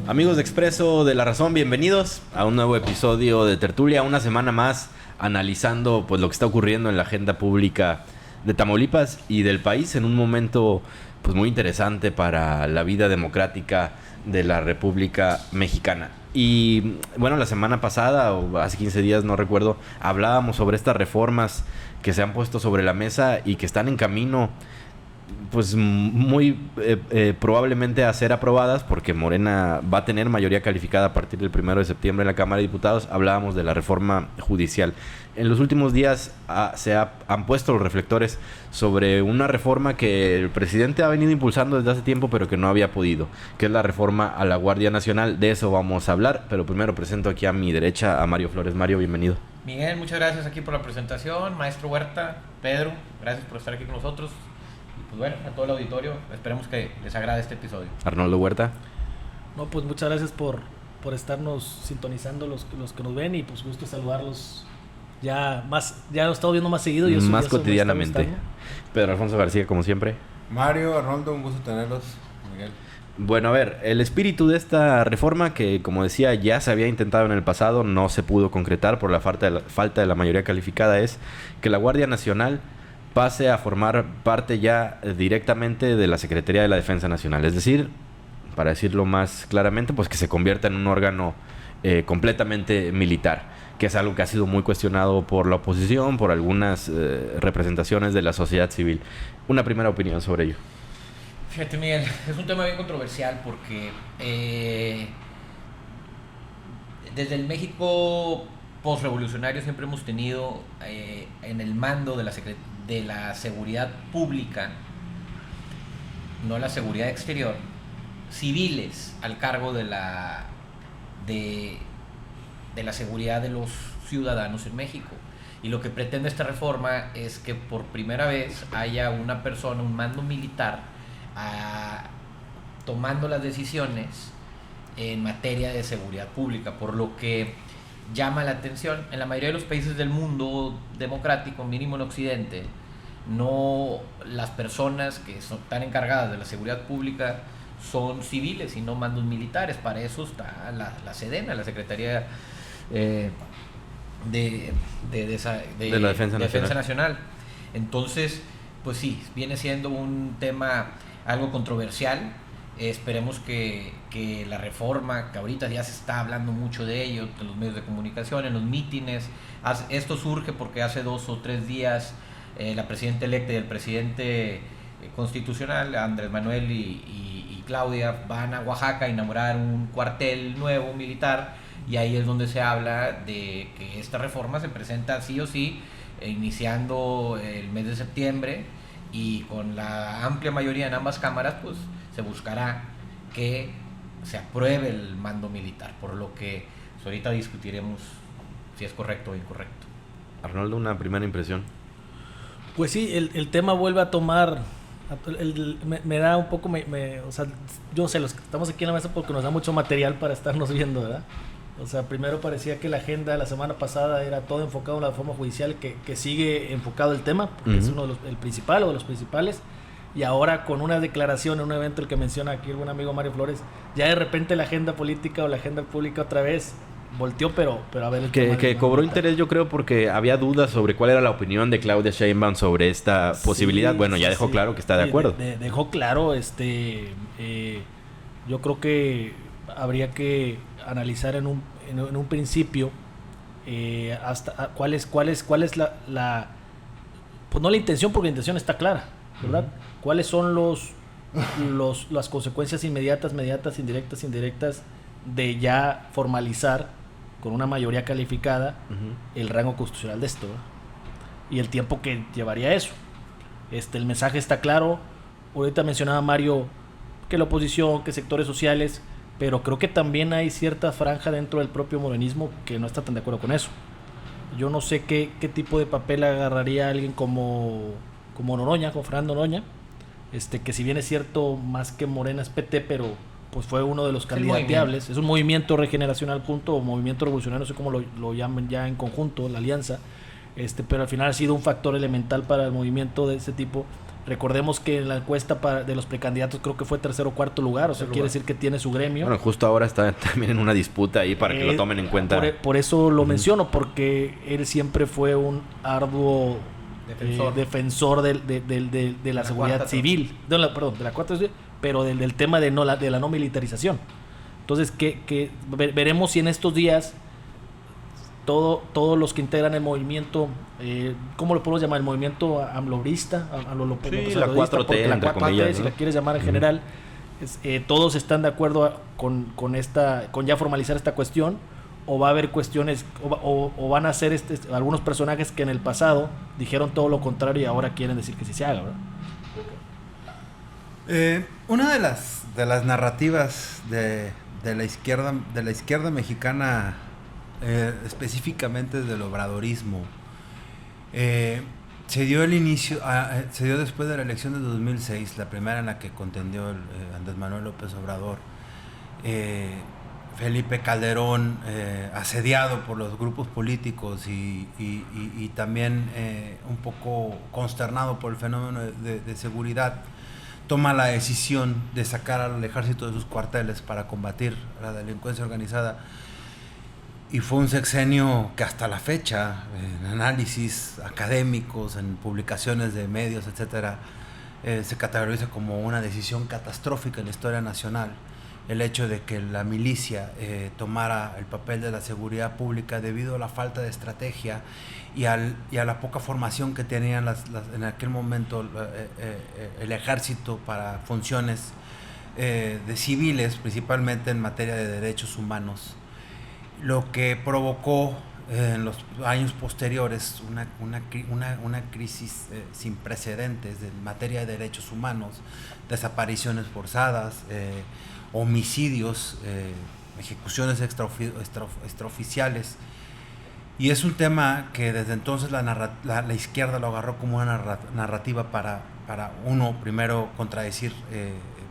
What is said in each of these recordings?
Amigos de Expreso de la Razón, bienvenidos a un nuevo episodio de Tertulia, una semana más analizando pues lo que está ocurriendo en la agenda pública de Tamaulipas y del país en un momento pues muy interesante para la vida democrática de la República Mexicana. Y bueno, la semana pasada o hace 15 días, no recuerdo, hablábamos sobre estas reformas que se han puesto sobre la mesa y que están en camino pues muy probablemente a ser aprobadas porque Morena va a tener mayoría calificada a partir del 1 de septiembre en la Cámara de Diputados. Hablábamos de la reforma judicial. En los últimos días han puesto los reflectores sobre una reforma que el presidente ha venido impulsando desde hace tiempo pero que no había podido, que es la reforma a la Guardia Nacional. De eso vamos a hablar, pero primero presento aquí a mi derecha a Mario Flores. Mario, bienvenido. Miguel, muchas gracias aquí por la presentación. Maestro Huerta, Pedro, gracias por estar aquí con nosotros. Pues bueno, a todo el auditorio, esperemos que les agrade este episodio. Arnoldo Huerta. No, pues muchas gracias por estarnos sintonizando los que nos ven y pues gusto saludarlos ya lo he estado viendo más seguido y eso más ya eso cotidianamente. Pedro Alfonso García, como siempre. Mario, Arnoldo, un gusto tenerlos. Miguel. Bueno, a ver, el espíritu de esta reforma que, como decía, ya se había intentado en el pasado, no se pudo concretar por la falta de la mayoría calificada, es que la Guardia Nacional pase a formar parte ya directamente de la Secretaría de la Defensa Nacional. Es decir, para decirlo más claramente, pues que se convierta en un órgano completamente militar, que es algo que ha sido muy cuestionado por la oposición, por algunas representaciones de la sociedad civil. Una primera opinión sobre ello. Fíjate, Miguel, es un tema bien controversial porque desde el México postrevolucionario siempre hemos tenido en el mando de la seguridad pública, no la seguridad exterior, civiles al cargo de la seguridad de los ciudadanos en México. Y lo que pretende esta reforma es que por primera vez haya una persona, un mando militar, tomando las decisiones en materia de seguridad pública, por lo que llama la atención. En la mayoría de los países del mundo democrático, mínimo en Occidente, no, las personas que están encargadas de la seguridad pública son civiles y no mandos militares. Para eso está la SEDENA, la Secretaría de la Defensa Nacional. Entonces, pues sí, viene siendo un tema algo controversial. Esperemos que la reforma, que ahorita ya se está hablando mucho de ello en los medios de comunicación, en los mítines, esto surge porque hace 2 o 3 días la presidenta electa y el presidente constitucional, Andrés Manuel y Claudia, van a Oaxaca a inaugurar un cuartel nuevo militar, y ahí es donde se habla de que esta reforma se presenta sí o sí, iniciando el mes de septiembre, y con la amplia mayoría en ambas cámaras, pues se buscará que se apruebe el mando militar, por lo que ahorita discutiremos si es correcto o incorrecto. Arnoldo, una primera impresión. Pues sí, el tema vuelve a tomar, me da un poco, o sea, yo sé, los que estamos aquí en la mesa porque nos da mucho material para estarnos viendo, ¿verdad? O sea, primero parecía que la agenda de la semana pasada era todo enfocado en la reforma judicial, que sigue enfocado el tema, porque es el principal o de los principales. Y ahora con una declaración en un evento, el que menciona aquí el buen amigo Mario Flores, ya de repente la agenda política o la agenda pública otra vez volteó, pero a ver... Que cobró interés, yo creo, porque había dudas sobre cuál era la opinión de Claudia Sheinbaum sobre esta posibilidad. Bueno, ya dejó claro que está de acuerdo. Dejó claro, yo creo que habría que analizar en un principio hasta cuál es la pues no la intención, porque la intención está clara, ¿verdad? ¿Cuáles son las consecuencias inmediatas, indirectas de ya formalizar con una mayoría calificada el rango constitucional de esto, ¿verdad? Y el tiempo que llevaría eso? El mensaje está claro. Ahorita mencionaba Mario que la oposición, que sectores sociales, pero creo que también hay cierta franja dentro del propio morenismo que no está tan de acuerdo con eso. Yo no sé qué tipo de papel agarraría alguien como Noroña, como Fernando Noroña, que si bien es cierto, más que Morena es PT, pero pues fue uno de los candidateables. Es un movimiento regeneracional junto, o movimiento revolucionario, no sé cómo lo llaman ya en conjunto, la alianza, pero al final ha sido un factor elemental para el movimiento de ese tipo. Recordemos que en la encuesta de los precandidatos creo que fue tercero o cuarto lugar, o sea, quiere decir que tiene su gremio. Bueno, justo ahora está también en una disputa ahí para que lo tomen en cuenta. Por eso lo menciono, porque él siempre fue un arduo defensor de la seguridad civil, de la cuarta civil, pero del tema de la no militarización. Entonces, que veremos si en estos días todos los que integran el movimiento, ¿cómo lo podemos llamar? El movimiento amlobrista, sí, la 4T, la entre 4T, comillas, si ¿no? la quieres llamar en general, todos están de acuerdo con ya formalizar esta cuestión, o va a haber cuestiones, o van a ser algunos personajes que en el pasado dijeron todo lo contrario y ahora quieren decir que sí se haga, ¿verdad? Una de las narrativas de la izquierda mexicana, específicamente del obradorismo, se dio después de la elección de 2006, la primera en la que contendió Andrés Manuel López Obrador. Felipe Calderón, asediado por los grupos políticos y también un poco consternado por el fenómeno de seguridad, toma la decisión de sacar al ejército de sus cuarteles para combatir la delincuencia organizada. Y fue un sexenio que hasta la fecha, en análisis académicos, en publicaciones de medios, etcétera, se categoriza como una decisión catastrófica en la historia nacional. El hecho de que la milicia tomara el papel de la seguridad pública debido a la falta de estrategia y a la poca formación que tenían en aquel momento el ejército para funciones de civiles, principalmente en materia de derechos humanos, lo que provocó en los años posteriores una crisis sin precedentes en materia de derechos humanos, desapariciones forzadas, homicidios, ejecuciones extraoficiales. Y es un tema que desde entonces la izquierda lo agarró como una narrativa para uno, primero, contradecir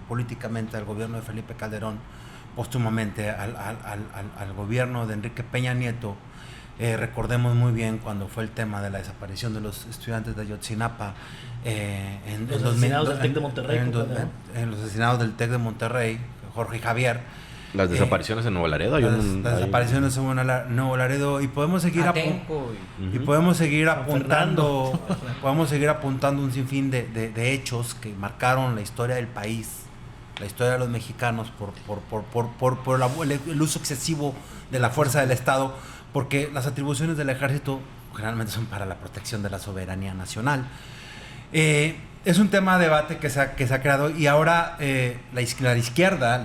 políticamente al gobierno de Felipe Calderón, póstumamente al gobierno de Enrique Peña Nieto. Recordemos muy bien cuando fue el tema de la desaparición de los estudiantes de Ayotzinapa, los asesinados del TEC de Monterrey, en los asesinados del TEC de Monterrey, Jorge y Javier. Las desapariciones en Nuevo Laredo. Las desapariciones en Nuevo Laredo, y podemos seguir apuntando un sinfín de hechos que marcaron la historia del país, la historia de los mexicanos por el uso excesivo de la fuerza del Estado, porque las atribuciones del ejército generalmente son para la protección de la soberanía nacional. Es un tema de debate que se ha creado, y ahora la izquierda,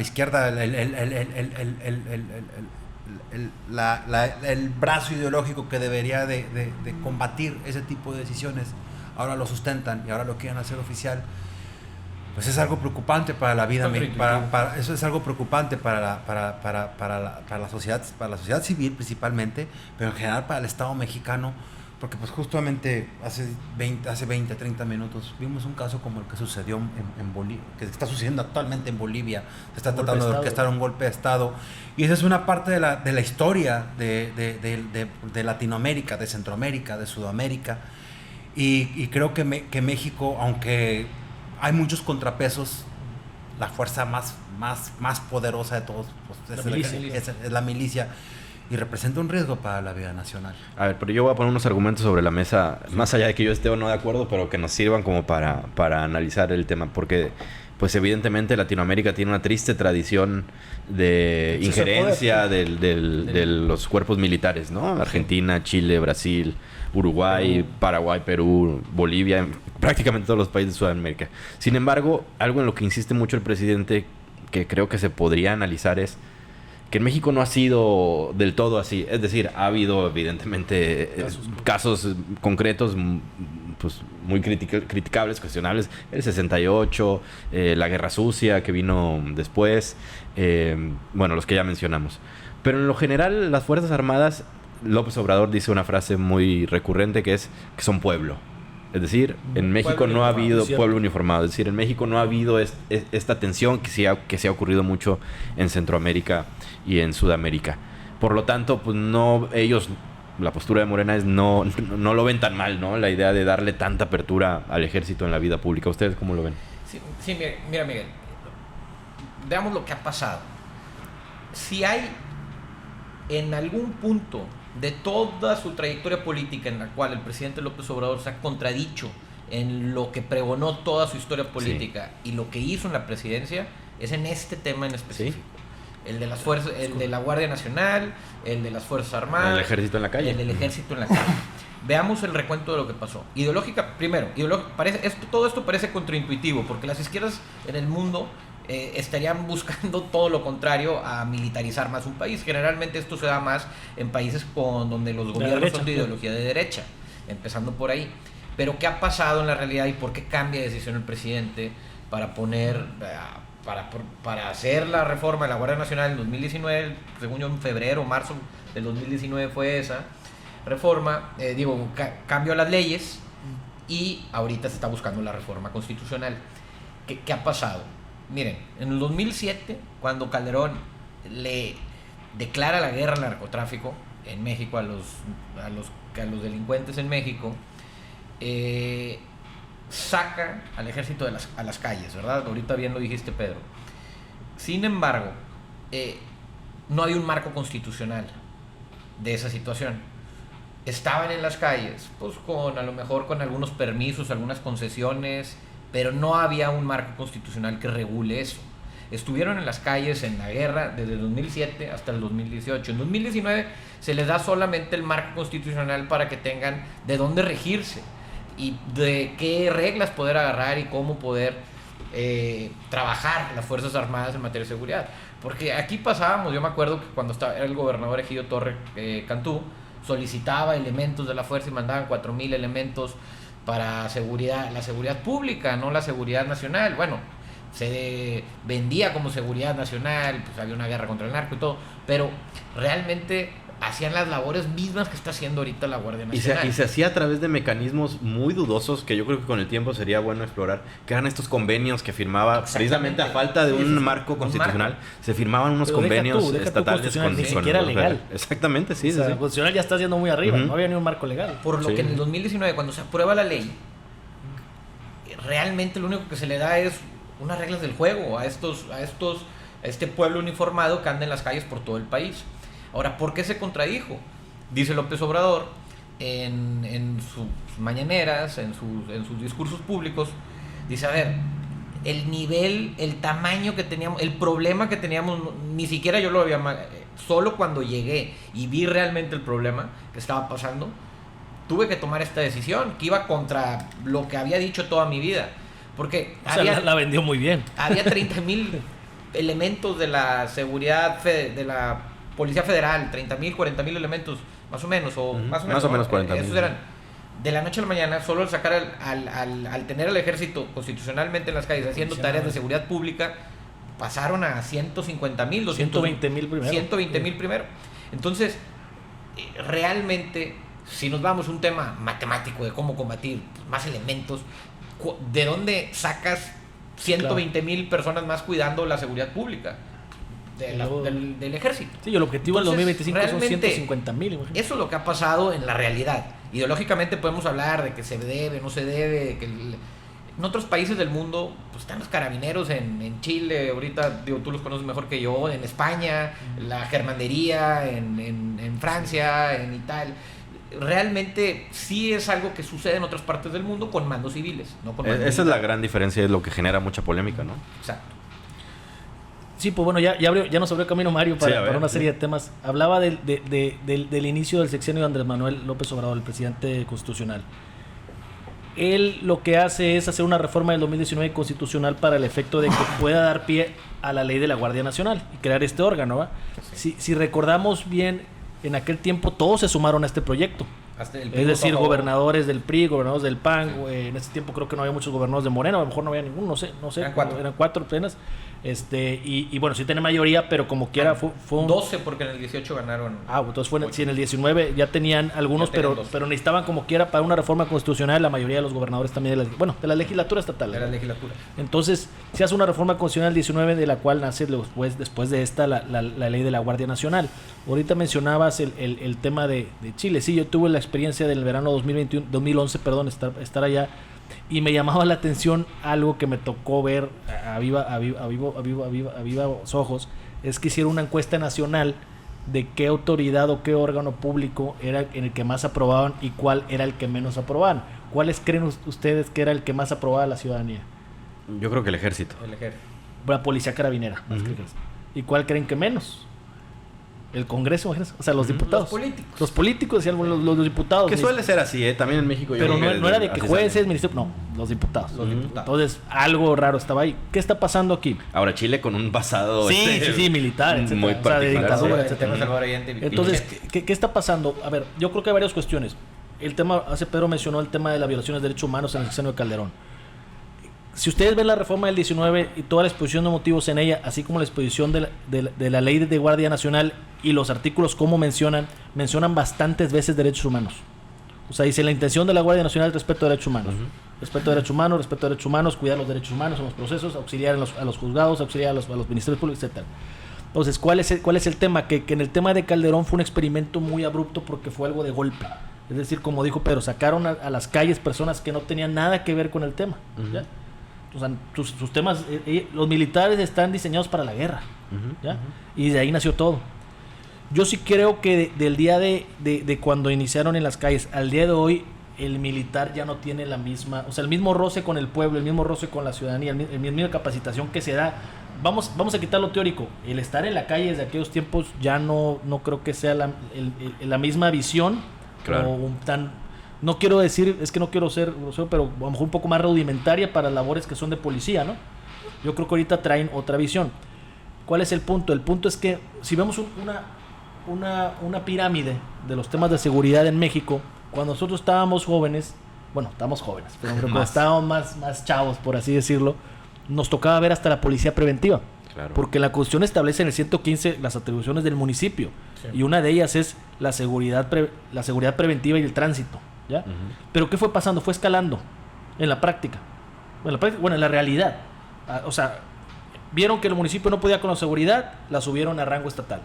el brazo ideológico que debería de combatir ese tipo de decisiones, ahora lo sustentan y ahora lo quieren hacer oficial. Pues es algo preocupante para la vida, eso es algo preocupante para la sociedad civil principalmente, pero en general para el Estado mexicano, porque pues justamente hace 20, 30 minutos vimos un caso como el que sucedió en Bolivia, que está sucediendo actualmente en Bolivia. Se está tratando de orquestar un golpe de Estado, y esa es una parte de la historia de Latinoamérica, de Centroamérica, de Sudamérica, y creo que México, aunque hay muchos contrapesos, la fuerza más poderosa de todos pues, es la milicia, y representa un riesgo para la vida nacional. A ver, pero yo voy a poner unos argumentos sobre la mesa, más allá de que yo esté o no de acuerdo, pero que nos sirvan como para analizar el tema, porque pues evidentemente Latinoamérica tiene una triste tradición de injerencia de los cuerpos militares, ¿no? Argentina, Chile, Brasil, Uruguay, Paraguay, Perú, Bolivia, prácticamente todos los países de Sudamérica. Sin embargo, algo en lo que insiste mucho el presidente, que creo que se podría analizar, es que en México no ha sido del todo así. Es decir, ha habido evidentemente casos concretos pues muy criticables, cuestionables. El 68, la Guerra Sucia que vino después, bueno, los que ya mencionamos. Pero en lo general, las Fuerzas Armadas, López Obrador dice una frase muy recurrente que es que son pueblo. Es decir, en México no ha habido pueblo uniformado. Es decir, en México no ha habido esta tensión que se ha ocurrido mucho en Centroamérica y en Sudamérica. Por lo tanto, pues no, ellos la postura de Morena es no lo ven tan mal, ¿no? La idea de darle tanta apertura al ejército en la vida pública. ¿Ustedes cómo lo ven? Sí, mira, Miguel. Veamos lo que ha pasado. Si hay en algún punto de toda su trayectoria política en la cual el presidente López Obrador se ha contradicho en lo que pregonó toda su historia política y lo que hizo en la presidencia, es en este tema en específico. ¿Sí? El de las fuerzas, el de la Guardia Nacional, el de las Fuerzas Armadas, el ejército en la calle. El del ejército en la calle. Veamos el recuento de lo que pasó. Todo esto parece contraintuitivo, porque las izquierdas en el mundo estarían buscando todo lo contrario a militarizar más un país. Generalmente esto se da más en países donde los gobiernos son de ideología de derecha, empezando por ahí. Pero ¿qué ha pasado en la realidad y por qué cambia de decisión el presidente para para hacer la reforma de la Guardia Nacional en 2019? Según yo, en febrero o marzo del 2019 fue esa reforma, cambio a las leyes, y ahorita se está buscando la reforma constitucional. ¿Qué ha pasado? Miren, en el 2007, cuando Calderón le declara la guerra al narcotráfico en México, a los delincuentes en México, saca al ejército a las calles, ¿verdad? Ahorita bien lo dijiste, Pedro. Sin embargo, no hay un marco constitucional de esa situación. Estaban en las calles, pues a lo mejor con algunos permisos, algunas concesiones, pero no había un marco constitucional que regule eso. Estuvieron en las calles en la guerra desde el 2007 hasta el 2018. En 2019 se les da solamente el marco constitucional para que tengan de dónde regirse y de qué reglas poder agarrar y cómo poder trabajar las Fuerzas Armadas en materia de seguridad. Porque aquí pasábamos, yo me acuerdo que cuando era el gobernador Egidio Torre Cantú, solicitaba elementos de la fuerza y mandaban 4,000 elementos para la seguridad pública, no la seguridad nacional. Bueno, se vendía como seguridad nacional, pues había una guerra contra el narco y todo, pero realmente hacían las labores mismas que está haciendo ahorita la Guardia Nacional. Y se hacía a través de mecanismos muy dudosos que yo creo que con el tiempo sería bueno explorar, que eran estos convenios que firmaba precisamente a falta de un marco constitucional. Se firmaban unos convenios estatales con ni siquiera legal. Exactamente, sí. O sea, el constitucional ya está yendo muy arriba, no había ni un marco legal. Por lo que en el 2019, cuando se aprueba la ley, realmente lo único que se le da es unas reglas del juego a este pueblo uniformado que anda en las calles por todo el país. Ahora, ¿por qué se contradijo? Dice López Obrador en sus mañaneras, en sus discursos públicos, dice, a ver, el nivel, el tamaño que teníamos, el problema que teníamos, ni siquiera yo lo había... Solo cuando llegué y vi realmente el problema que estaba pasando, tuve que tomar esta decisión, que iba contra lo que había dicho toda mi vida. Porque la vendió muy bien. Había 30,000 elementos de la seguridad, de la Policía Federal, 30,000, 40,000 elementos, más o menos, más o menos 40,000. Esos eran de la noche a la mañana, solo al sacar al tener al ejército constitucionalmente en las calles haciendo tareas de seguridad pública, pasaron a 150,000, 120,000 primero. 120,000 primero. Entonces, realmente, si nos vamos a un tema matemático de cómo combatir más elementos, ¿de dónde sacas 120,000 personas más cuidando la seguridad pública? Del ejército. Sí, el objetivo del 2025 son 150,000. Eso es lo que ha pasado en la realidad. Ideológicamente podemos hablar de que se debe, no se debe, que en otros países del mundo pues están los carabineros en Chile, ahorita tú los conoces mejor que yo, en España, la Germandería, en Francia, en Italia. Realmente sí es algo que sucede en otras partes del mundo con mandos civiles, no con mandos Esa es la gran diferencia, es lo que genera mucha polémica, ¿no? Exacto. Sí, pues bueno, ya nos abrió camino Mario para una serie de temas. Hablaba del inicio del sexenio de Andrés Manuel López Obrador, el presidente constitucional. Él lo que hace es hacer una reforma del 2019 constitucional para el efecto de que pueda dar pie a la ley de la Guardia Nacional y crear este órgano, ¿va? Sí. Si recordamos bien, en aquel tiempo todos se sumaron a este proyecto. Es decir, gobernadores del PRI, gobernadores del PAN, en ese tiempo creo que no había muchos gobernadores de Morena, a lo mejor no había ninguno, no sé, eran 4 apenas. Y bueno, sí tiene mayoría, pero como quiera fue un 12 porque en el 18 ganaron. Entonces sí, en el 19 ya tenían algunos, pero necesitaban como quiera para una reforma constitucional la mayoría de los gobernadores también de la legislatura estatal. De la legislatura. Entonces se hace una reforma constitucional 19 de la cual nace después de esta la ley de la Guardia Nacional. Ahorita mencionabas el tema de Chile. Sí, yo tuve la experiencia del verano 2011, estar allá. Y me llamaba la atención algo que me tocó ver a vivos ojos, es que hicieron una encuesta nacional de qué autoridad o qué órgano público era en el que más aprobaban y cuál era el que menos aprobaban. ¿Cuáles creen ustedes que era el que más aprobaba la ciudadanía? Yo creo que el ejército. La policía carabinera. ¿Y cuál creen que menos? El Congreso, o sea, los diputados. Los políticos, decían los diputados. Que suele ser así, también en México. Pero no era de que jueces, ministerios, no, los diputados. Entonces, algo raro estaba ahí. ¿Qué está pasando aquí? Ahora, Chile con un pasado sí, militar, etcétera. Muy particular. Entonces, ¿qué está pasando? A ver, yo creo que hay varias cuestiones. Pedro mencionó el tema de las violaciones de derechos humanos en el sexenio de Calderón. Si ustedes ven la reforma del 19 y toda la exposición de motivos en ella, así como la exposición de la ley de Guardia Nacional y los artículos como mencionan bastantes veces derechos humanos. O sea, dice la intención de la Guardia Nacional es respeto a derechos humanos. Respeto a derechos humanos, cuidar los derechos humanos en los procesos, auxiliar a los juzgados, auxiliar a los ministerios públicos, etc. Entonces, ¿cuál es el tema? Que en el tema de Calderón fue un experimento muy abrupto porque fue algo de golpe. Es decir, como dijo Pedro, sacaron a las calles personas que no tenían nada que ver con el tema. ¿Ya? O sea, sus temas, los militares están diseñados para la guerra, ¿ya? Y de ahí nació todo. Yo sí creo que del día de cuando iniciaron en las calles al día de hoy, el militar ya no tiene la misma, o sea, el mismo roce con el pueblo, el mismo roce con la ciudadanía, el mismo capacitación que se da. Vamos a quitar lo teórico. El estar en la calle desde aquellos tiempos ya no creo que sea la misma visión, claro. O no quiero decir, es que no quiero ser grosero, pero a lo mejor un poco más rudimentaria para labores que son de policía, ¿no? Yo creo que ahorita traen otra visión. ¿Cuál es el punto? El punto es que si vemos una pirámide de los temas de seguridad en México, cuando nosotros estábamos jóvenes, pero estábamos más chavos, por así decirlo, nos tocaba ver hasta la policía preventiva. Claro. Porque la Constitución establece en el 115 las atribuciones del municipio, y una de ellas es la seguridad preventiva y el tránsito. ¿Ya? Pero ¿qué fue pasando? Fue escalando en la práctica. En la realidad. O sea, vieron que el municipio no podía con la seguridad, la subieron a rango estatal.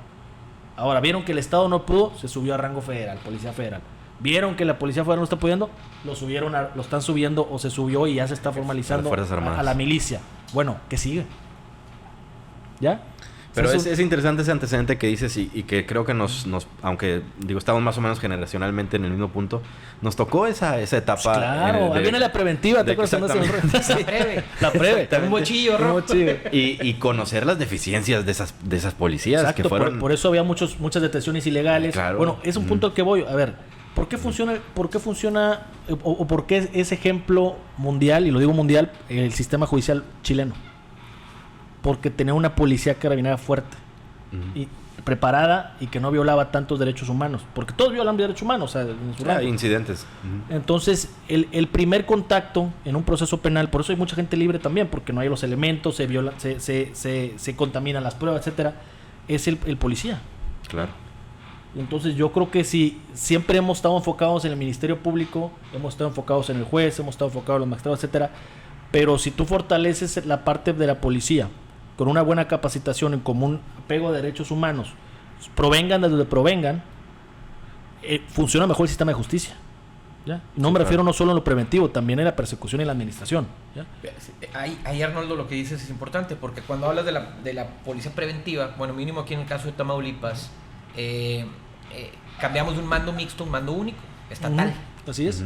Ahora, vieron que el Estado no pudo, se subió a rango federal, Policía Federal. Vieron que la Policía Federal no está pudiendo, lo están subiendo o se subió y ya se está formalizando a la milicia. Bueno, ¿qué sigue? ¿Ya? Pero es interesante ese antecedente que dices y que creo que nos aunque digo estamos más o menos generacionalmente en el mismo punto, nos tocó esa etapa. Pues claro, ahí viene la preventiva, ¿te acuerdas? La preve, un mochillo rojo. Y conocer las deficiencias de esas policías. Exacto, que fueron... por eso había muchas detenciones ilegales. Claro. Bueno, es un punto al que voy. A ver, ¿por qué funciona o por qué es ejemplo mundial, y lo digo mundial, el sistema judicial chileno? Porque tenía una policía carabinera fuerte y preparada y que no violaba tantos derechos humanos. Porque todos violan derechos humanos. O sea, incidentes. Entonces, el primer contacto en un proceso penal, por eso hay mucha gente libre también, porque no hay los elementos, se contaminan las pruebas, etcétera, es el policía. Claro. Entonces, yo creo que si siempre hemos estado enfocados en el Ministerio Público, hemos estado enfocados en el juez, hemos estado enfocados en los magistrados, etcétera, pero si tú fortaleces la parte de la policía con una buena capacitación en común apego a derechos humanos, provengan de donde provengan, funciona mejor el sistema de justicia. ¿Ya? No me refiero no solo en lo preventivo, también en la persecución y la administración. ¿Ya? Ahí, Arnoldo, lo que dices es importante, porque cuando hablas de la policía preventiva, bueno, mínimo aquí en el caso de Tamaulipas, cambiamos de un mando mixto a un mando único, estatal. Así es.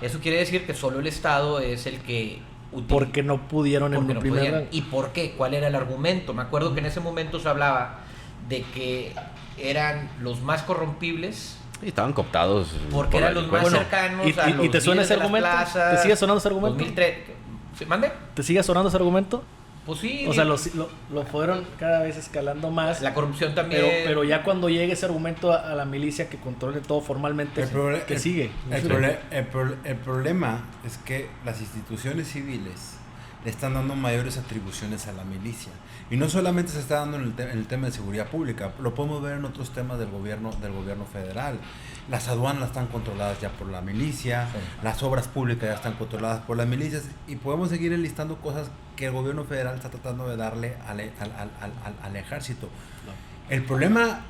Eso quiere decir que solo el Estado es el que... Porque no pudieron en el primer rango. ¿Y por qué? ¿Cuál era el argumento? Me acuerdo que en ese momento se hablaba de que eran los más corrompibles. Y estaban cooptados. Porque eran los más cercanos a los ¿Y te suena ese argumento? Plazas, ¿Te sigue sonando ese argumento? 2003. ¿Mande? ¿Te sigue sonando ese argumento? Pues sí. O sea, lo fueron cada vez escalando más. La corrupción también. Pero ya cuando llegue ese argumento a la milicia que controle todo formalmente, ¿qué sigue? El problema es que las instituciones civiles le están dando mayores atribuciones a la milicia. Y no solamente se está dando en el tema de seguridad pública, lo podemos ver en otros temas del gobierno federal. Las aduanas están controladas ya por la milicia, sí. Las obras públicas ya están controladas por las milicias, y podemos seguir enlistando cosas que el gobierno federal está tratando de darle al ejército. No. El problema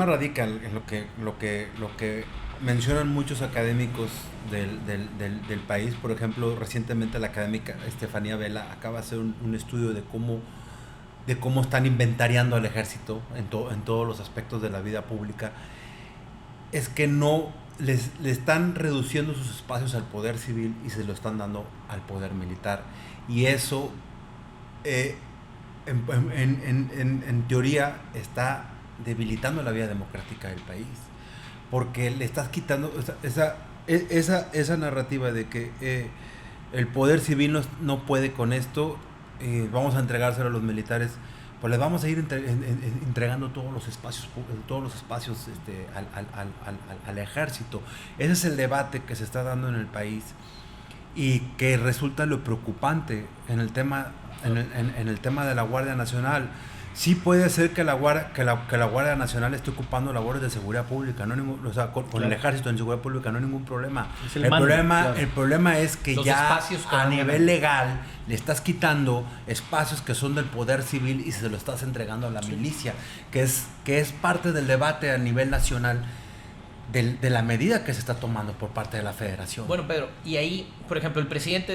radica en lo que mencionan muchos académicos del país. Por ejemplo, recientemente la académica Estefanía Vela acaba de hacer un estudio de cómo están inventariando al ejército en todos los aspectos de la vida pública. Es que no le están reduciendo sus espacios al poder civil y se lo están dando al poder militar. Y eso, en teoría, está debilitando la vida democrática del país. Porque le estás quitando esa narrativa de que el poder civil no puede con esto, vamos a entregárselo a los militares, pues les vamos a ir entregando todos los espacios al ejército. Ese es el debate que se está dando en el país y que resulta lo preocupante en el tema de la Guardia Nacional. Sí puede ser que la Guardia Nacional esté ocupando labores de seguridad pública, con el ejército en seguridad pública no hay ningún problema. El problema es que los ya a nivel legal le estás quitando espacios que son del poder civil y se lo estás entregando a la milicia, que es parte del debate a nivel nacional de la medida que se está tomando por parte de la Federación. Bueno, Pedro, y ahí, por ejemplo, el presidente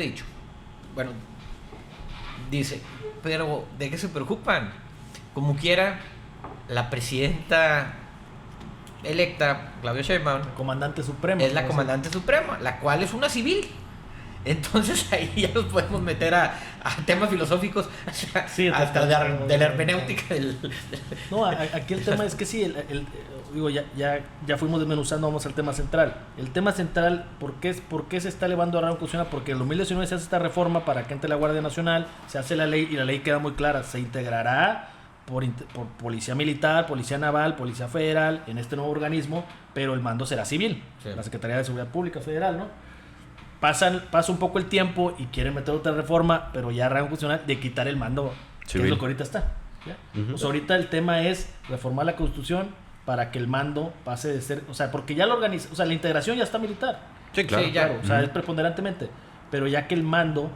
dice, pero ¿de qué se preocupan? Como quiera, la presidenta electa, Claudia Sheinbaum, comandante suprema, es la comandante suprema, la cual es una civil. Entonces ahí ya nos podemos meter a temas filosóficos, sí, hasta de la hermenéutica No, aquí el tema es que sí, digo, ya fuimos desmenuzando, vamos al tema central. El tema central, ¿por qué se está elevando a rango constitucional? Porque en 2019 se hace esta reforma para que entre la Guardia Nacional, se hace la ley y la ley queda muy clara, se integrará por policía militar, policía naval, policía federal en este nuevo organismo, pero el mando será civil, sí. La Secretaría de Seguridad Pública Federal, ¿no? Pasa un poco el tiempo y quieren meter otra reforma, pero ya rango constitucional de quitar el mando, civil. Que es lo que ahorita está, ¿ya? Uh-huh. Pues ahorita el tema es reformar la Constitución para que el mando pase de ser, o sea, porque ya la integración ya está militar. Sí, claro. Sí, claro, o sea, es preponderantemente, pero ya que el mando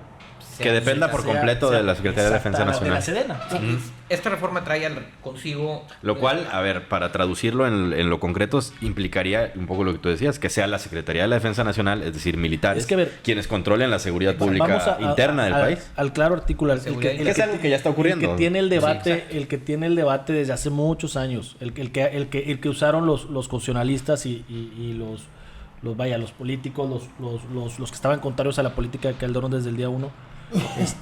que dependa por completo de la Secretaría de Defensa Nacional. De la Sedena. Esta reforma trae consigo... Lo cual, a ver, para traducirlo en lo concreto, implicaría un poco lo que tú decías, que sea la Secretaría de la Defensa Nacional, es decir, militares, es que, ver, quienes controlen la seguridad pública interna del país. Al claro articular. Que es algo que ya está ocurriendo. El que tiene el debate desde hace muchos años, el que usaron los constitucionalistas y los políticos, los que estaban contrarios a la política de Calderón desde el día 1,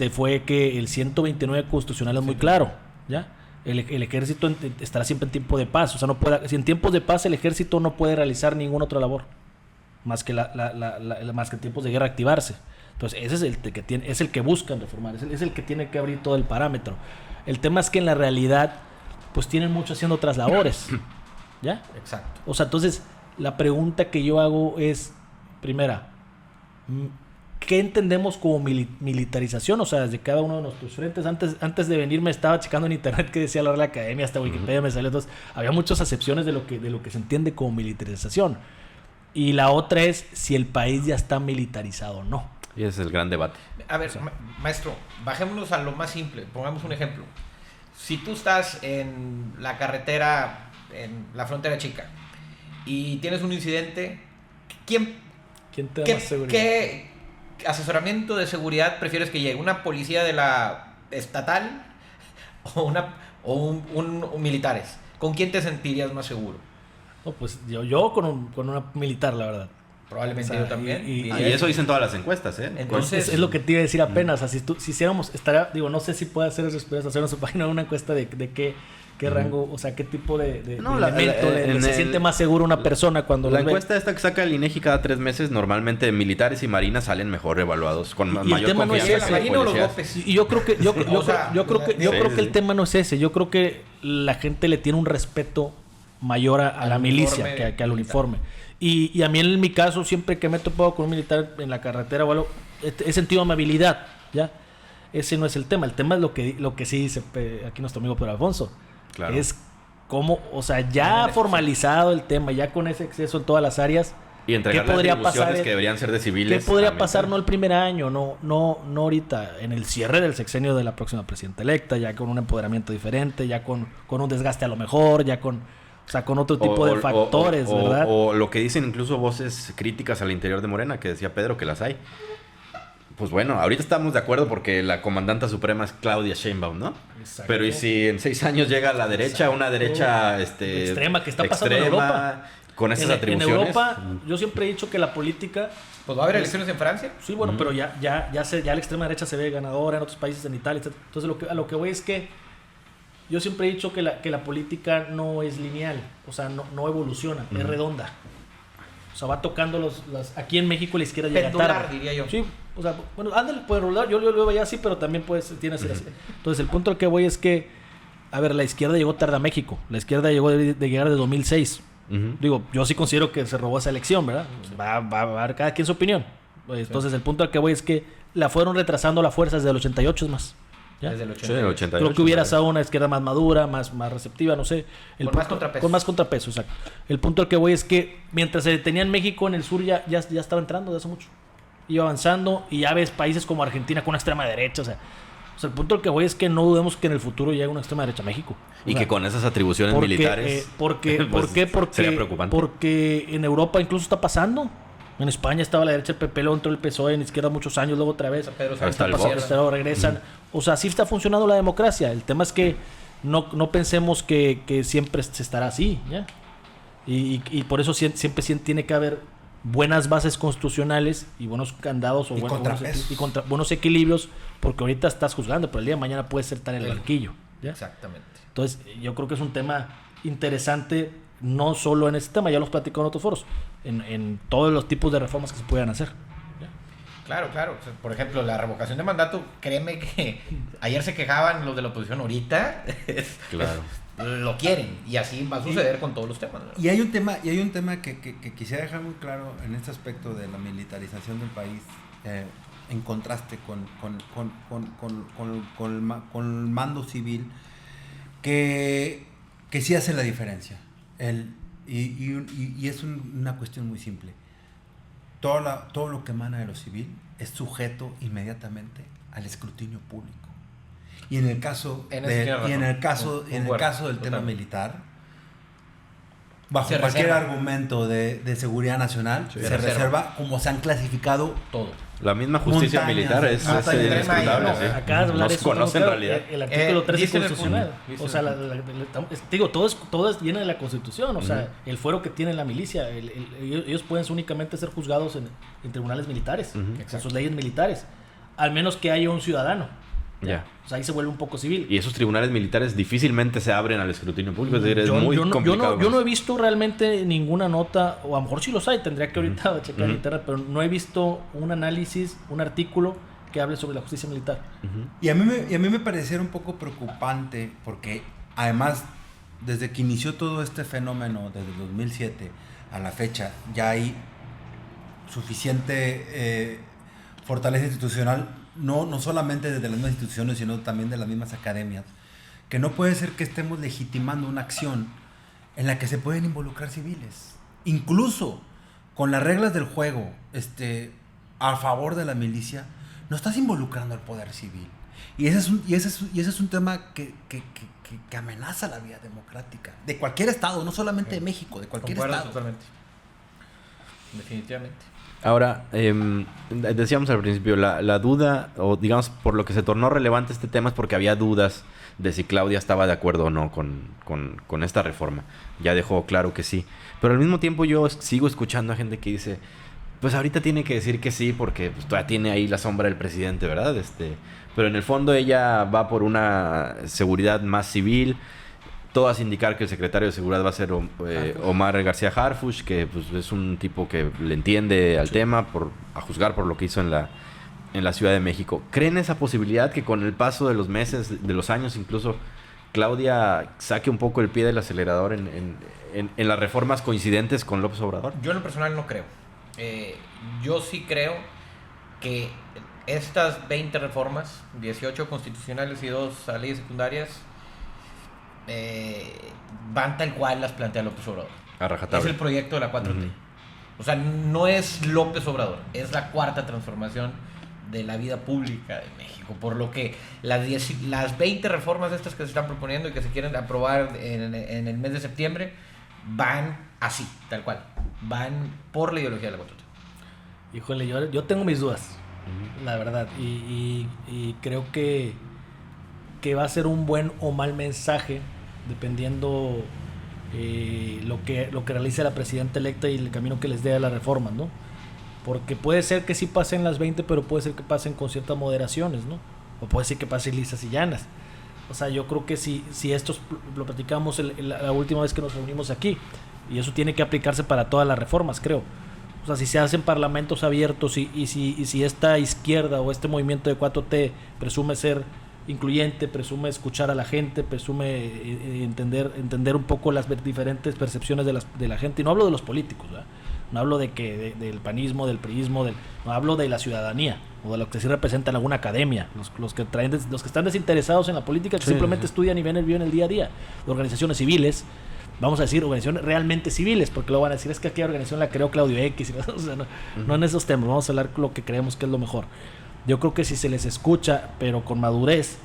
fue que el 129 constitucional es muy claro, ¿ya? El ejército estará siempre en tiempo de paz, o sea, si en tiempos de paz el ejército no puede realizar ninguna otra labor más que más que en tiempos de guerra activarse. Entonces ese es el que buscan reformar, es el que tiene que abrir todo el parámetro. El tema es que en la realidad pues tienen mucho haciendo otras labores, ¿ya? Exacto. O sea, entonces la pregunta que yo hago es, primera, ¿qué entendemos como militarización? O sea, desde cada uno de nuestros frentes. Antes de venir me estaba checando en internet que decía la Real Academia, hasta Wikipedia me salió. Entonces, había muchas acepciones de lo que se entiende como militarización. Y la otra es si el país ya está militarizado o no. Y ese es el gran debate. A ver, maestro, bajémonos a lo más simple. Pongamos un ejemplo. Si tú estás en la carretera, en la frontera chica, y tienes un incidente, ¿quién te da más seguridad? ¿Qué asesoramiento de seguridad prefieres que llegue? ¿Una policía de la estatal o un militares? ¿Con quién te sentirías más seguro? No, pues yo con una militar, la verdad. Probablemente yo también. Y eso dicen todas las encuestas, ¿eh? Entonces es lo que te iba a decir apenas. O sea, si hiciéramos, no sé si puede hacer en su página una encuesta de qué rango, o sea, qué tipo de elemento se siente más seguro una persona cuando la encuesta esta que saca el INEGI cada 3 meses, normalmente militares y marinas salen mejor evaluados, con mayor confianza. Y yo creo que el tema no es ese. Yo creo que la gente le tiene un respeto mayor a la milicia que al uniforme. Y a mí en mi caso, siempre que me he topado con un militar en la carretera o algo, he sentido amabilidad, ¿ya? ese no es el tema. El tema es lo que sí dice aquí nuestro amigo Pedro Alfonso. Claro. Es cómo, o sea, ya formalizado el tema, ya con ese exceso en todas las áreas. Y entregar las atribuciones que deberían ser de civiles. ¿Qué podría pasar no el primer año, no ahorita, en el cierre del sexenio de la próxima presidenta electa, ya con un empoderamiento diferente, ya con un desgaste a lo mejor, ya con otro tipo de factores, ¿verdad? O lo que dicen incluso voces críticas al interior de Morena, que decía Pedro que las hay. Pues bueno, ahorita estamos de acuerdo porque la comandanta suprema es Claudia Sheinbaum, ¿no? Exacto. Pero ¿y si en 6 años llega la derecha, una derecha extrema que está pasando en Europa? Con esas atribuciones. En Europa, yo siempre he dicho que la política... Pues va a haber elecciones en Francia. Sí, bueno, pero ya la extrema derecha se ve ganadora en otros países, en Italia, etc. Entonces, a lo que voy es que yo siempre he dicho que la política no es lineal, o sea, no evoluciona, es redonda. O sea, va tocando aquí en México la izquierda llega tarde, diría yo. Sí, o sea, bueno, ándale, puede rolar, yo lo veía así, pero también tiene que ser así. Entonces, el punto al que voy es que, a ver, la izquierda llegó tarde a México, la izquierda llegó de llegar de 2006. Digo, yo sí considero que se robó esa elección, ¿verdad? Va a dar cada quien su opinión. Entonces, el punto al que voy es que la fueron retrasando la fuerza desde el 88, es más. ¿Ya? Desde el 88. Creo que hubiera estado una izquierda más madura, más receptiva, no sé. Con más contrapeso, exacto. El punto al que voy es que mientras se detenía en México, en el sur ya estaba entrando de hace mucho. Iba avanzando y ya ves países como Argentina con una extrema derecha, o sea, el punto al que voy es que no dudemos que en el futuro llegue una extrema derecha a México. Y que con esas atribuciones militares... ¿Por qué? Sería preocupante. Porque en Europa incluso está pasando. En España estaba la derecha, el PP, luego entró el PSOE, en izquierda muchos años, luego otra vez. Pero regresan. O sea, sí está funcionando la democracia. El tema es que no pensemos que siempre se estará así, ¿ya? Y por eso siempre tiene que haber buenas bases constitucionales y buenos candados buenos equilibrios, porque ahorita estás juzgando, pero el día de mañana puedes estar en el banquillo, ¿ya? Exactamente. Entonces, yo creo que es un tema interesante, no solo en este tema, ya los platico en otros foros, en todos los tipos de reformas que se puedan hacer. ¿Ya? Claro. O sea, por ejemplo, la revocación de mandato, créeme que ayer se quejaban los de la oposición, ahorita claro. Lo quieren, y así va a suceder con todos los temas, ¿verdad? Y hay un tema que quisiera dejar muy claro en este aspecto de la militarización del país, en contraste con el mando civil, que sí hace la diferencia. Y es una cuestión muy simple. Todo lo que emana de lo civil es sujeto inmediatamente al escrutinio público. Y en el caso del tema militar, bajo cualquier argumento de seguridad nacional, se reserva, como se han clasificado todo. La misma justicia militar es inescrutable. Acá no se conoce en realidad. El artículo 13 constitucional. O sea, digo, todo viene de la Constitución. O sea, el fuero que tiene la milicia, ellos pueden únicamente ser juzgados en tribunales militares, en sus leyes militares, al menos que haya un ciudadano. Ya. O sea, ahí se vuelve un poco civil. Y esos tribunales militares difícilmente se abren al escrutinio público. Es decir, es muy complicado. Yo no he visto realmente ninguna nota, o a lo mejor sí los hay, tendría que ahorita checar en internet, pero no he visto un análisis, un artículo que hable sobre la justicia militar. Y a mí me pareciera un poco preocupante, porque además, desde que inició todo este fenómeno, desde el 2007 a la fecha, ya hay suficiente fortaleza institucional, no solamente desde las mismas instituciones, sino también de las mismas academias, que no puede ser que estemos legitimando una acción en la que se pueden involucrar civiles, incluso con las reglas del juego a favor de la milicia. No estás involucrando al poder civil, y ese es un tema que amenaza la vida democrática de cualquier estado, no solamente de México, de cualquier estado. Totalmente. Definitivamente. Ahora, decíamos al principio, la duda, o digamos, por lo que se tornó relevante este tema es porque había dudas de si Claudia estaba de acuerdo o no con esta reforma. Ya dejó claro que sí. Pero al mismo tiempo yo sigo escuchando a gente que dice, pues ahorita tiene que decir que sí porque pues, todavía tiene ahí la sombra del presidente, ¿verdad? Pero en el fondo ella va por una seguridad más civil. Todas indicar que el secretario de Seguridad va a ser Omar García Harfuch, que pues, es un tipo que le entiende al tema, a juzgar por lo que hizo en la Ciudad de México. ¿Creen esa posibilidad que con el paso de los meses, de los años incluso, Claudia saque un poco el pie del acelerador en las reformas coincidentes con López Obrador? Yo en lo personal no creo. Yo sí creo que estas 20 reformas, 18 constitucionales y 2 a leyes secundarias, van tal cual las plantea López Obrador. A rajatabla. Es el proyecto de la 4T. O sea, no es López Obrador, es la cuarta transformación de la vida pública de México. Por lo que las 20 reformas estas que se están proponiendo y que se quieren aprobar en el mes de septiembre van así, tal cual. Van por la ideología de la 4T. Híjole, yo tengo mis dudas, la verdad. Y creo que va a ser un buen o mal mensaje, dependiendo lo que realice la presidenta electa y el camino que les dé a las reformas, ¿no? Porque puede ser que sí pasen las 20, pero puede ser que pasen con ciertas moderaciones, ¿no? O puede ser que pasen lisas y llanas. O sea, yo creo que si esto lo platicamos la última vez que nos reunimos aquí, y eso tiene que aplicarse para todas las reformas, creo. O sea, si se hacen parlamentos abiertos y si esta izquierda o este movimiento de 4T presume ser incluyente, presume escuchar a la gente, presume entender un poco las diferentes percepciones de la gente, y no hablo de los políticos, ¿verdad? No hablo del panismo, del priismo, no hablo de la ciudadanía o de lo que sí representa en alguna academia, los que están desinteresados en la política, que simplemente estudian y ven el día a día, organizaciones civiles, vamos a decir organizaciones realmente civiles, porque luego van a decir es que aquella organización la creó Claudio X, o sea, no en esos temas, vamos a hablar lo que creemos que es lo mejor. Yo creo que si se les escucha, pero con madurez,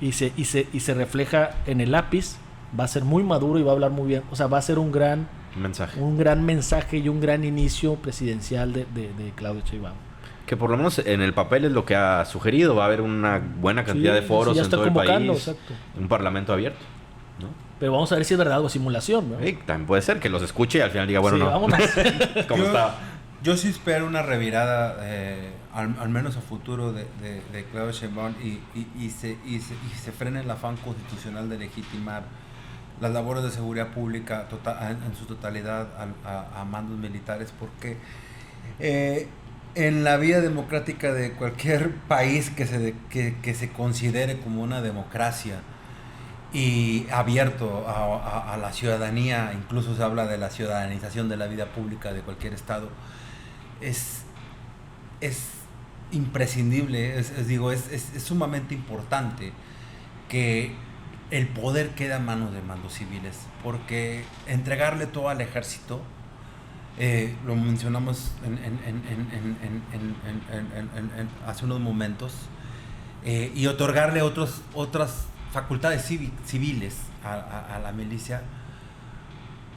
y se refleja en el lápiz, va a ser muy maduro y va a hablar muy bien. O sea, va a ser un gran mensaje y un gran inicio presidencial de Claudio Sheinbaum. Que por lo menos en el papel es lo que ha sugerido. Va a haber una buena cantidad de foros en todo el país. Exacto. Un parlamento abierto, ¿no? Pero vamos a ver si es verdad o simulación, ¿no? Sí, también puede ser que los escuche y al final diga, bueno, sí, no. Vámonos. ¿Cómo está? Yo sí espero una revirada, al menos a futuro, de Claudio Sheinbaum y se frene el afán constitucional de legitimar las labores de seguridad pública en su totalidad a mandos militares, porque en la vida democrática de cualquier país que se considere como una democracia y abierto a la ciudadanía, incluso se habla de la ciudadanización de la vida pública de cualquier estado, es imprescindible, es sumamente importante que el poder quede a manos de mandos civiles, porque entregarle todo al ejército, lo mencionamos hace unos momentos, y otorgarle otras facultades civiles a la milicia,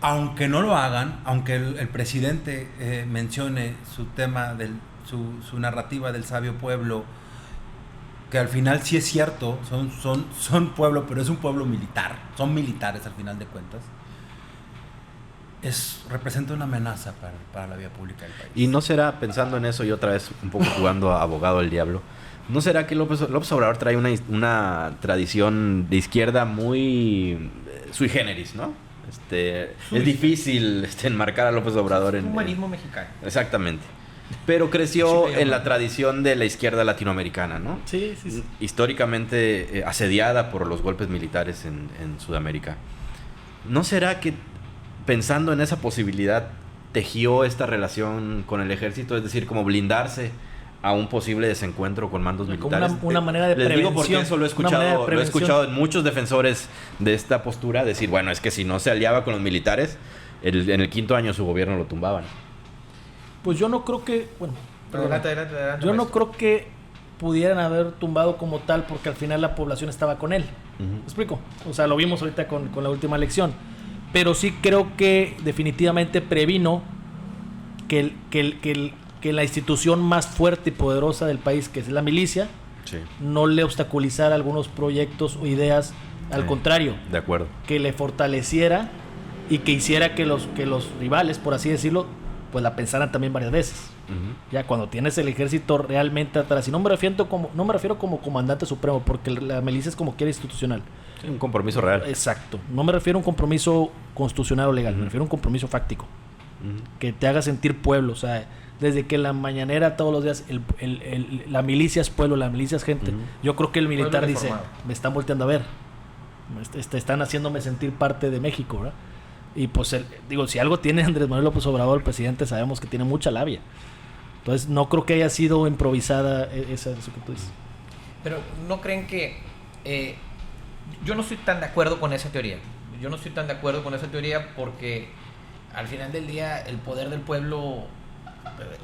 aunque no lo hagan, aunque el presidente mencione su tema, su narrativa del sabio pueblo, que al final sí es cierto, son pueblo, pero es un pueblo militar, son militares al final de cuentas, representa una amenaza para la vida pública del país. Y no será, pensando en eso y otra vez un poco jugando a abogado del diablo, ¿no será que López Obrador trae una tradición de izquierda muy sui generis, ¿no? Es difícil enmarcar a López Obrador en... Humanismo mexicano. Exactamente. Pero creció en la tradición de la izquierda latinoamericana, ¿no? Sí. Históricamente asediada por los golpes militares en Sudamérica. ¿No será que, pensando en esa posibilidad, tejió esta relación con el ejército? Es decir, como blindarse a un posible desencuentro con mandos militares. Como una manera de prevención. Les digo porque eso lo he escuchado en muchos defensores de esta postura, decir, bueno, es que si no se aliaba con los militares, en el 5º año su gobierno lo tumbaban. Pues yo no creo que... Bueno, adelante, yo no creo que pudieran haber tumbado como tal, porque al final la población estaba con él. ¿Me explico? O sea, lo vimos ahorita con la última elección. Pero sí creo que definitivamente previno que la institución más fuerte y poderosa del país, que es la milicia, no le obstaculizara algunos proyectos o ideas, al contrario, de acuerdo, que le fortaleciera y que hiciera que los rivales, por así decirlo, pues la pensaran también varias veces. Ya cuando tienes el ejército realmente atrás, y no me refiero como comandante supremo, porque la milicia es como quiera institucional. Sí, un compromiso real. Exacto. No me refiero a un compromiso constitucional o legal, me refiero a un compromiso fáctico. Que te haga sentir pueblo, o sea, desde que la mañanera todos los días la milicia es pueblo, la milicia es gente. Yo creo que el militar dice, me están volteando a ver, están haciéndome sentir parte de México, ¿verdad? Y pues si algo tiene Andrés Manuel López Obrador, el presidente, sabemos que tiene mucha labia. Entonces no creo que haya sido improvisada eso que tú dices. Pero ¿no creen que yo no estoy tan de acuerdo con esa teoría? Yo no estoy tan de acuerdo con esa teoría porque al final del día el poder del pueblo,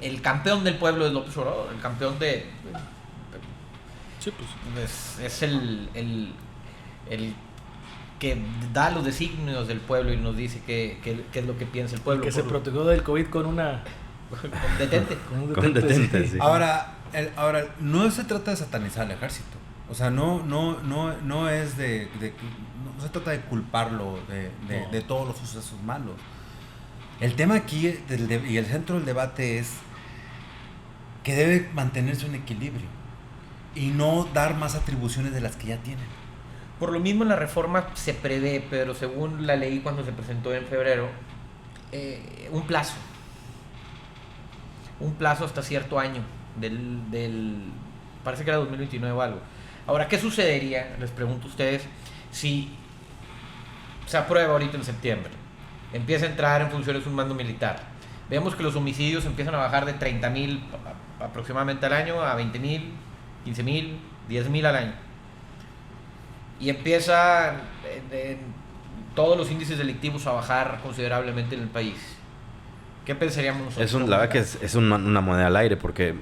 el campeón del pueblo es López Obrador, el campeón de... Sí, pues. Es el que da los designios del pueblo y nos dice qué es lo que piensa el pueblo. Que se protegió del COVID con una... con detente. Con detente, sí. Ahora, no se trata de satanizar al ejército. O sea, no es no se trata de culparlo de todos los sucesos malos. El tema aquí y el centro del debate es que debe mantenerse un equilibrio y no dar más atribuciones de las que ya tienen. Por lo mismo en la reforma se prevé, pero según la ley cuando se presentó en febrero, un plazo hasta cierto año parece que era 2029 o algo. Ahora, ¿qué sucedería? Les pregunto a ustedes, si se aprueba ahorita en septiembre, empieza a entrar en funciones un mando militar, vemos que los homicidios empiezan a bajar de 30,000 aproximadamente al año a 20,000, 15,000, 10,000 al año, y empiezan todos los índices delictivos a bajar considerablemente en el país. ¿Qué pensaríamos nosotros? La verdad que es una moneda al aire, porque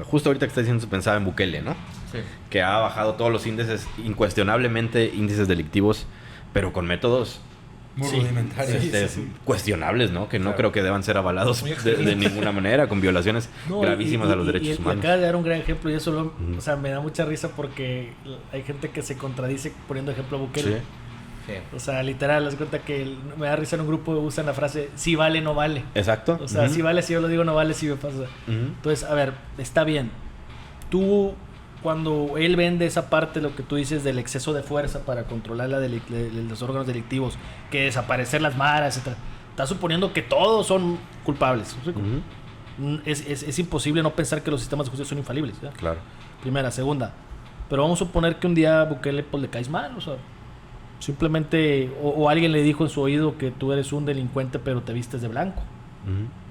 justo ahorita que está diciendo, pensaba en Bukele, ¿no? Sí. Que ha bajado todos los índices, incuestionablemente índices delictivos, pero con métodos Muy rudimentarios. cuestionables, ¿no? Que no Claro. Creo que deban ser avalados de ninguna manera, con violaciones gravísimas a los derechos humanos. Y acaba de dar un gran ejemplo, y eso o sea, me da mucha risa porque hay gente que se contradice poniendo ejemplo a Bukele. Sí. Sí. O sea, literal, das cuenta que me da risa en un grupo usan la frase sí vale, no vale. Exacto. O sea, sí vale si yo lo digo, no vale si me pasa. Entonces, a ver, está bien. Tú, cuando él vende esa parte, lo que tú dices del exceso de fuerza para controlar los órganos delictivos, que desaparecer las maras, etc., está suponiendo que todos son culpables. Es imposible no pensar que los sistemas de justicia son infalibles, ¿ya? Claro. Primera. Segunda, pero vamos a suponer que un día a Bukele pues, le caes mal, o sea, simplemente, o alguien le dijo en su oído que tú eres un delincuente pero te vistes de blanco,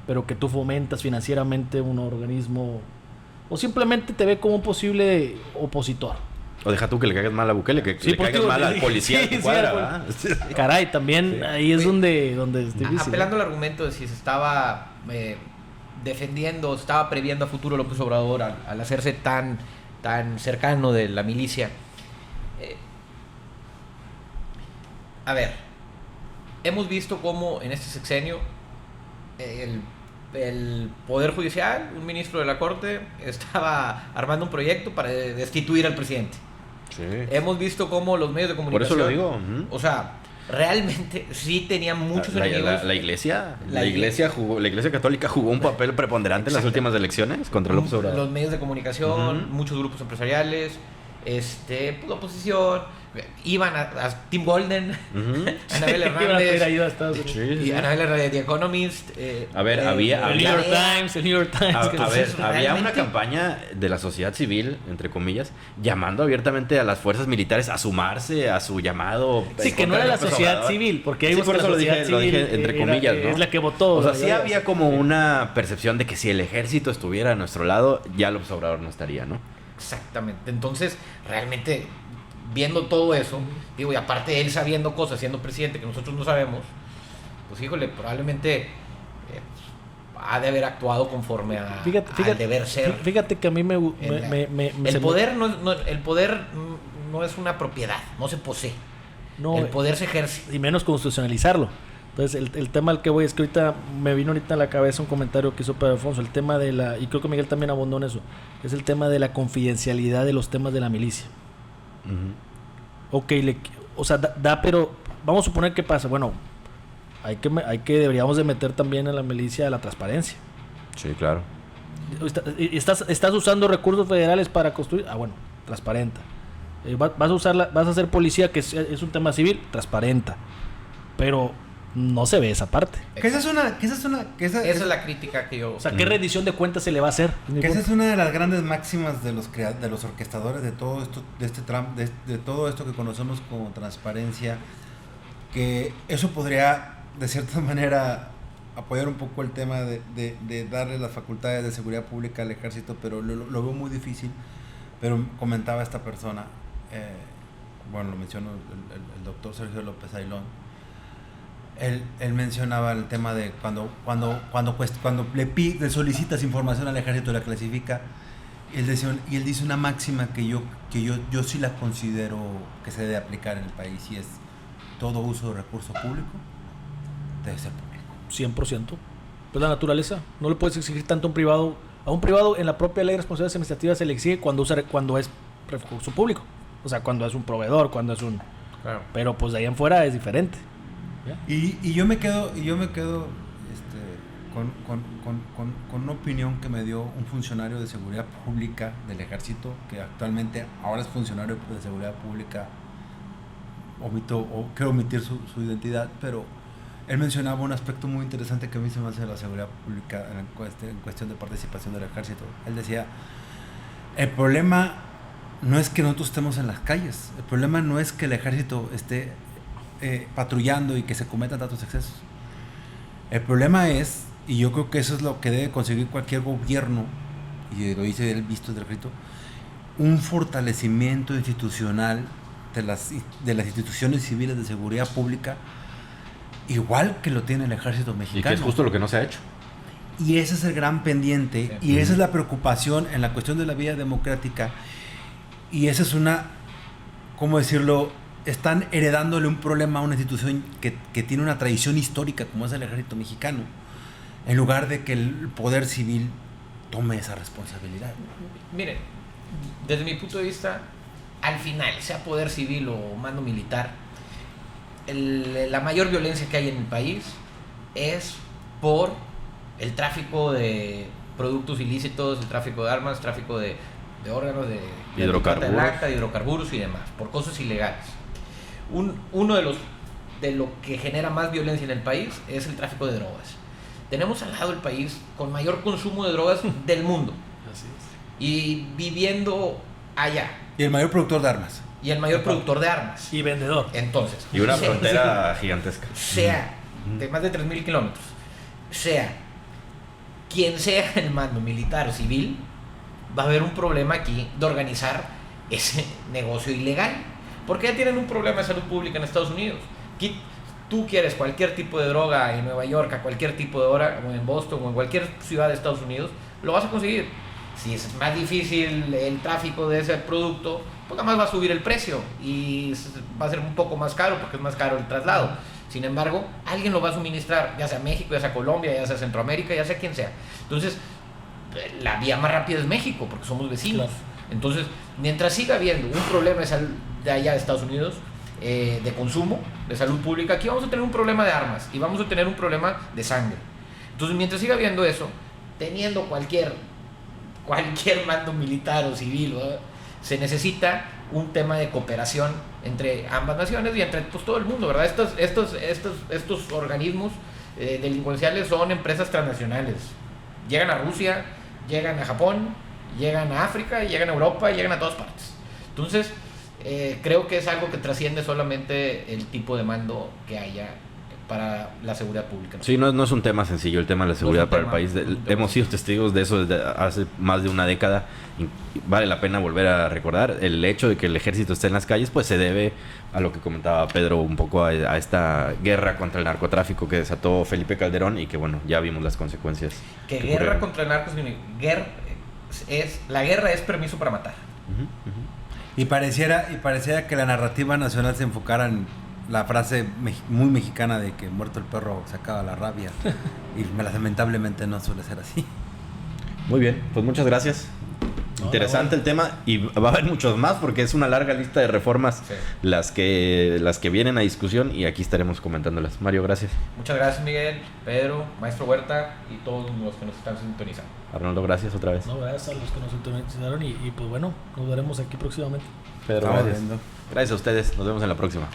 pero que tú fomentas financieramente un organismo, o simplemente te ve como un posible opositor. O deja tú que le caigas mal a Bukele, que le caigas mal al policía de tu cuadra, ¿verdad? Caray, también ahí es donde es difícil. Apelando al argumento de si se estaba defendiendo, estaba previendo a futuro López Obrador al hacerse tan cercano de la milicia. A ver, hemos visto cómo en este sexenio el Poder Judicial, un ministro de la Corte, estaba armando un proyecto para destituir al presidente. Sí. Hemos visto cómo los medios de Por comunicación... eso lo digo. O sea, realmente sí tenían muchos enemigos. La iglesia católica jugó un papel preponderante en las últimas elecciones contra López Obrador. Los medios de comunicación, muchos grupos empresariales, la oposición, iban a Tim Golden, Anabel Hernández, y Anabel Hernández, The Economist. A ver, el New York Times. A ver, había una realmente... campaña de la sociedad civil, entre comillas, llamando abiertamente a las fuerzas militares a sumarse a su llamado. Sí, que no era la sociedad civil, porque sí, por eso lo dije entre comillas, ¿no? Es la que votó. O sea, sí había como una percepción de que si el ejército estuviera a nuestro lado, ya López Obrador no estaría, ¿no? Exactamente. Entonces, realmente, viendo todo eso, digo, y aparte él sabiendo cosas, siendo presidente, que nosotros no sabemos, pues híjole, probablemente ha de haber actuado conforme al deber ser. Fíjate que a mí el poder no es una propiedad, no se posee. No, el poder se ejerce. Y menos constitucionalizarlo. Entonces, el tema al que voy es que ahorita me vino a la cabeza un comentario que hizo Pedro Alfonso, el tema de y creo que Miguel también abundó en eso, es el tema de la confidencialidad de los temas de la milicia. Ok, pero vamos a suponer que pasa, bueno, deberíamos de meter también a la milicia a la transparencia. Sí, claro. ¿Estás usando recursos federales para construir? Ah, bueno, transparenta. Vas a ser policía, que es un tema civil, transparenta. Pero no se ve esa parte. Esa es la crítica que yo... O sea, ¿qué rendición de cuentas se le va a hacer? Que esa es una de las grandes máximas de los orquestadores de todo esto, de todo esto que conocemos como transparencia, que eso podría, de cierta manera, apoyar un poco el tema de darle las facultades de seguridad pública al ejército, pero lo veo muy difícil. Pero comentaba esta persona, bueno, lo mencionó el doctor Sergio López Ailón, él mencionaba el tema de cuando le solicitas información al ejército, la clasifica, y él dice una máxima que yo sí la considero que se debe aplicar en el país, y es: todo uso de recurso público debe ser público. 100%. Pues la naturaleza. No le puedes exigir tanto a un privado. A un privado, en la propia ley de responsabilidades administrativas se le exige cuando es recurso público. O sea, cuando es un proveedor, cuando es un... Claro. Pero pues de ahí en fuera es diferente. Y yo me quedo con una opinión que me dio un funcionario de seguridad pública del ejército, que actualmente ahora es funcionario de seguridad pública. Quiero omitir su identidad, pero él mencionaba un aspecto muy interesante que a mí se me hace de la seguridad pública en cuestión de participación del ejército. Él decía: el problema no es que nosotros estemos en las calles, el problema no es que el ejército esté patrullando y que se cometan tantos excesos. El problema es, y yo creo que eso es lo que debe conseguir cualquier gobierno, y lo dice él visto del ejército, un fortalecimiento institucional de las instituciones civiles de seguridad pública, igual que lo tiene el ejército mexicano. Y que es justo lo que no se ha hecho. Y ese es el gran pendiente, y esa es la preocupación en la cuestión de la vida democrática. Y esa es ¿cómo decirlo? Están heredándole un problema a una institución que tiene una tradición histórica como es el ejército mexicano, en lugar de que el poder civil tome esa responsabilidad. Miren, desde mi punto de vista, al final, sea poder civil o mando militar, la mayor violencia que hay en el país es por el tráfico de productos ilícitos, el tráfico de armas, tráfico de órganos, de hidrocarburos y demás, por cosas ilegales. Uno de lo que genera más violencia en el país es el tráfico de drogas. Tenemos al lado el país con mayor consumo de drogas del mundo. Así es. Y viviendo allá. Y el mayor productor de armas. Y el mayor productor de armas. Y vendedor. Entonces. Y una frontera gigantesca. Sea de más de 3,000 kilómetros, sea quien sea el mando militar o civil, va a haber un problema aquí de organizar ese negocio ilegal. Porque ya tienen un problema de salud pública en Estados Unidos. Aquí, tú quieres cualquier tipo de droga en Nueva York, a cualquier tipo de hora, o en Boston, o en cualquier ciudad de Estados Unidos, lo vas a conseguir. Si es más difícil el tráfico de ese producto, pues nada más va a subir el precio y va a ser un poco más caro porque es más caro el traslado. Sin embargo, alguien lo va a suministrar, ya sea México, ya sea Colombia, ya sea Centroamérica, ya sea quien sea. Entonces, la vía más rápida es México porque somos vecinos. Claro. Entonces, mientras siga habiendo un problema de allá de Estados Unidos, de consumo, de salud pública, aquí vamos a tener un problema de armas y vamos a tener un problema de sangre. Entonces, mientras siga habiendo eso, teniendo cualquier mando militar o civil, ¿verdad?, se necesita un tema de cooperación entre ambas naciones y entre pues, todo el mundo, ¿verdad? Estos organismos delincuenciales son empresas transnacionales. Llegan a Rusia, llegan a Japón, llegan a África, llegan a Europa, llegan a todas partes. Entonces, creo que es algo que trasciende solamente el tipo de mando que haya para la seguridad pública, ¿no? Sí, no es un tema sencillo el tema de la seguridad para el país. Hemos sido testigos de eso desde hace más de una década. Y vale la pena volver a recordar. El hecho de que el ejército esté en las calles pues se debe a lo que comentaba Pedro un poco a esta guerra contra el narcotráfico que desató Felipe Calderón y que bueno, ya vimos las consecuencias. Que guerra contra el narcotráfico, la guerra es permiso para matar. Y pareciera que la narrativa nacional se enfocara en la frase muy mexicana de que muerto el perro se acaba la rabia. Y lamentablemente no suele ser así. Muy bien, pues muchas gracias. Interesante el tema y va a haber muchos más porque es una larga lista de reformas, sí, las que vienen a discusión y aquí estaremos comentándolas. Mario, gracias. Muchas gracias, Miguel, Pedro, Maestro Huerta y todos los que nos están sintonizando. Arnoldo, gracias otra vez. No, gracias a los que nos sintonizaron y pues bueno, nos veremos aquí próximamente. Pedro, gracias. Gracias a ustedes, nos vemos en la próxima.